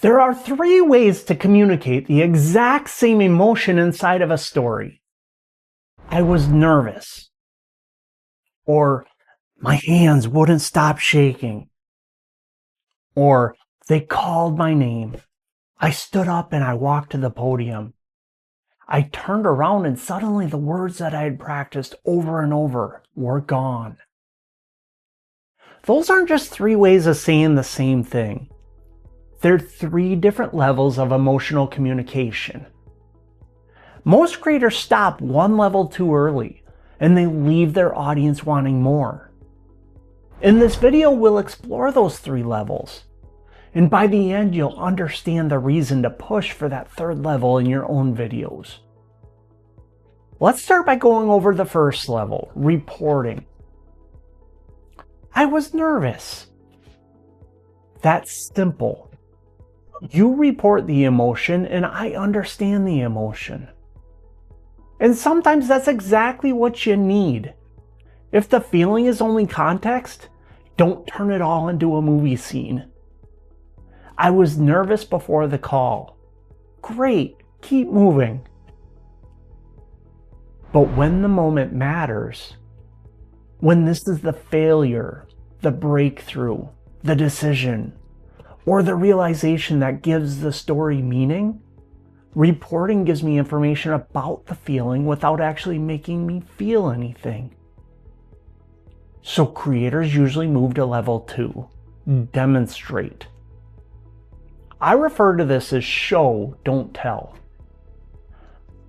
There are three ways to communicate the exact same emotion inside of a story. I was nervous. Or my hands wouldn't stop shaking. Or they called my name. I stood up and I walked to the podium. I turned around and suddenly the words that I had practiced over and over were gone. Those aren't just three ways of saying the same thing. They're three different levels of emotional communication. Most creators stop one level too early, and they leave their audience wanting more. In this video, we'll explore those three levels, and by the end, you'll understand the reason to push for that third level in your own videos. Let's start by going over the first level, reporting. I was nervous. That's simple. You report the emotion and I understand the emotion. And sometimes that's exactly what you need. If the feeling is only context, don't turn it all into a movie scene. I was nervous before the call. Great, keep moving. But when the moment matters, when this is the failure, the breakthrough, the decision, or the realization that gives the story meaning, reporting gives me information about the feeling without actually making me feel anything. So creators usually move to level 2, demonstrate. I refer to this as show, don't tell.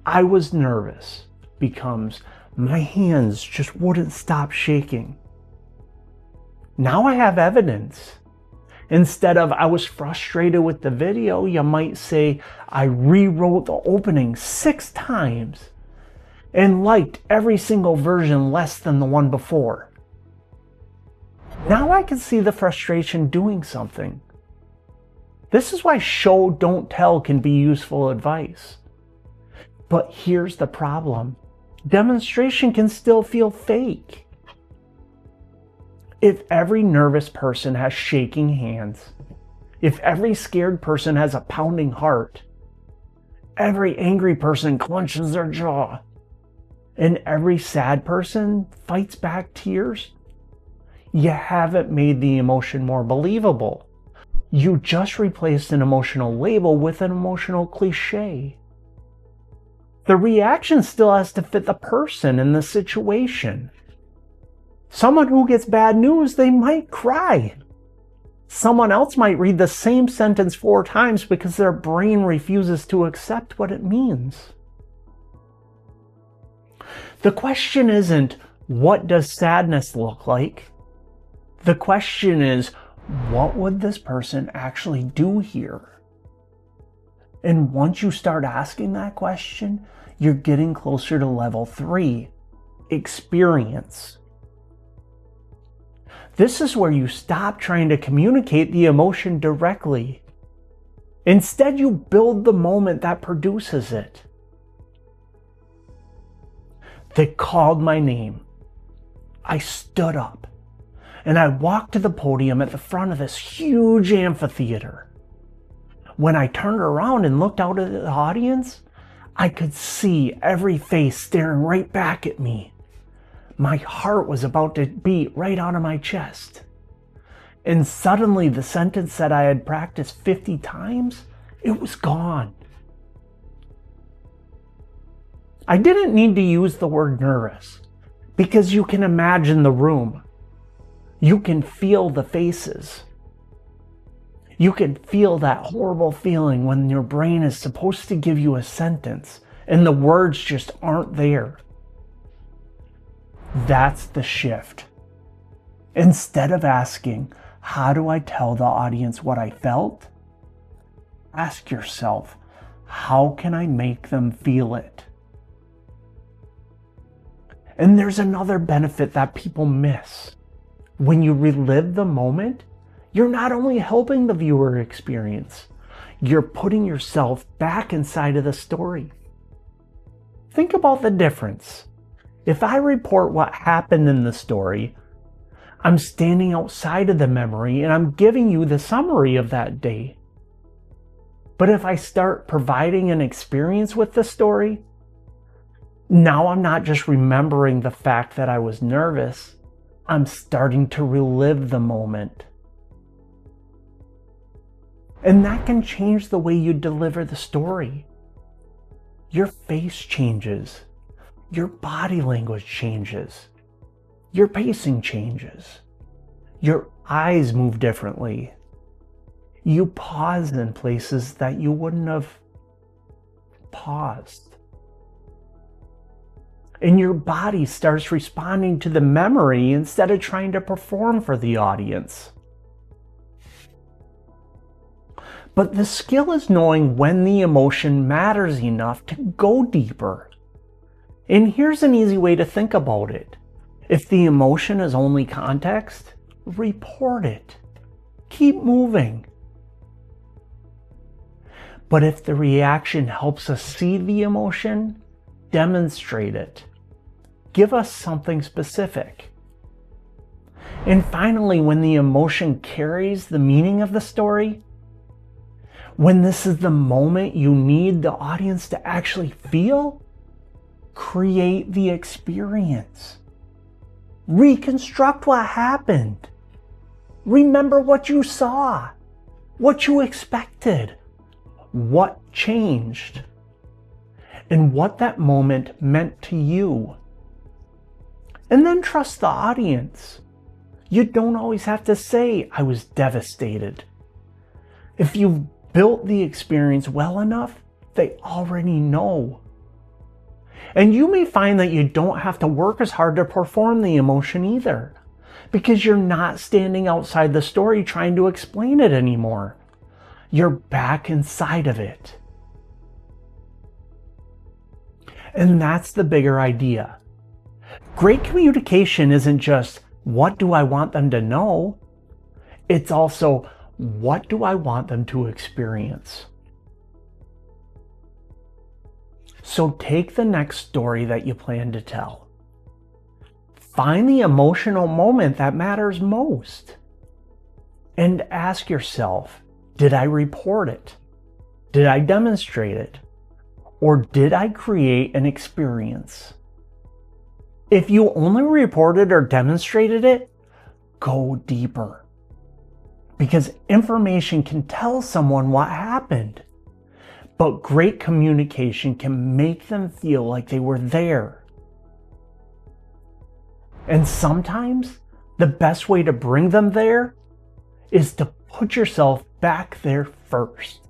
I was nervous becomes my hands just wouldn't stop shaking. Now I have evidence. Instead of I was frustrated with the video, you might say I rewrote the opening 6 times and liked every single version less than the one before. Now I can see the frustration doing something. This is why show, don't tell can be useful advice. But here's the problem. Demonstration can still feel fake. If every nervous person has shaking hands, if every scared person has a pounding heart, every angry person clenches their jaw, and every sad person fights back tears, you haven't made the emotion more believable. You just replaced an emotional label with an emotional cliche. The reaction still has to fit the person and the situation. Someone who gets bad news, they might cry. Someone else might read the same sentence 4 times because their brain refuses to accept what it means. The question isn't, what does sadness look like? The question is, what would this person actually do here? And once you start asking that question, you're getting closer to level 3, experience. This is where you stop trying to communicate the emotion directly. Instead, you build the moment that produces it. They called my name. I stood up and I walked to the podium at the front of this huge amphitheater. When I turned around and looked out at the audience, I could see every face staring right back at me. My heart was about to beat right out of my chest. And suddenly the sentence that I had practiced 50 times, it was gone. I didn't need to use the word nervous because you can imagine the room. You can feel the faces. You can feel that horrible feeling when your brain is supposed to give you a sentence and the words just aren't there. That's the shift. Instead of asking, how do I tell the audience what I felt? Ask yourself, how can I make them feel it? And there's another benefit that people miss. When you relive the moment, you're not only helping the viewer experience, you're putting yourself back inside of the story. Think about the difference. If I report what happened in the story, I'm standing outside of the memory and I'm giving you the summary of that day. But if I start providing an experience with the story, now I'm not just remembering the fact that I was nervous, I'm starting to relive the moment. And that can change the way you deliver the story. Your face changes. Your body language changes. Your pacing changes. Your eyes move differently. You pause in places that you wouldn't have paused. And your body starts responding to the memory instead of trying to perform for the audience. But the skill is knowing when the emotion matters enough to go deeper. And here's an easy way to think about it. If the emotion is only context, report it. Keep moving. But if the reaction helps us see the emotion, demonstrate it. Give us something specific. And finally, when the emotion carries the meaning of the story, when this is the moment you need the audience to actually feel, create the experience. Reconstruct what happened. Remember what you saw, what you expected, what changed, and what that moment meant to you. And then trust the audience. You don't always have to say, "I was devastated." If you've built the experience well enough, they already know. And you may find that you don't have to work as hard to perform the emotion either, because you're not standing outside the story trying to explain it anymore. You're back inside of it. And that's the bigger idea. Great communication isn't just, what do I want them to know? It's also, what do I want them to experience? So take the next story that you plan to tell. Find the emotional moment that matters most. And ask yourself, did I report it? Did I demonstrate it? Or did I create an experience? If you only reported or demonstrated it, go deeper. Because information can tell someone what happened, but great communication can make them feel like they were there. And sometimes the best way to bring them there is to put yourself back there first.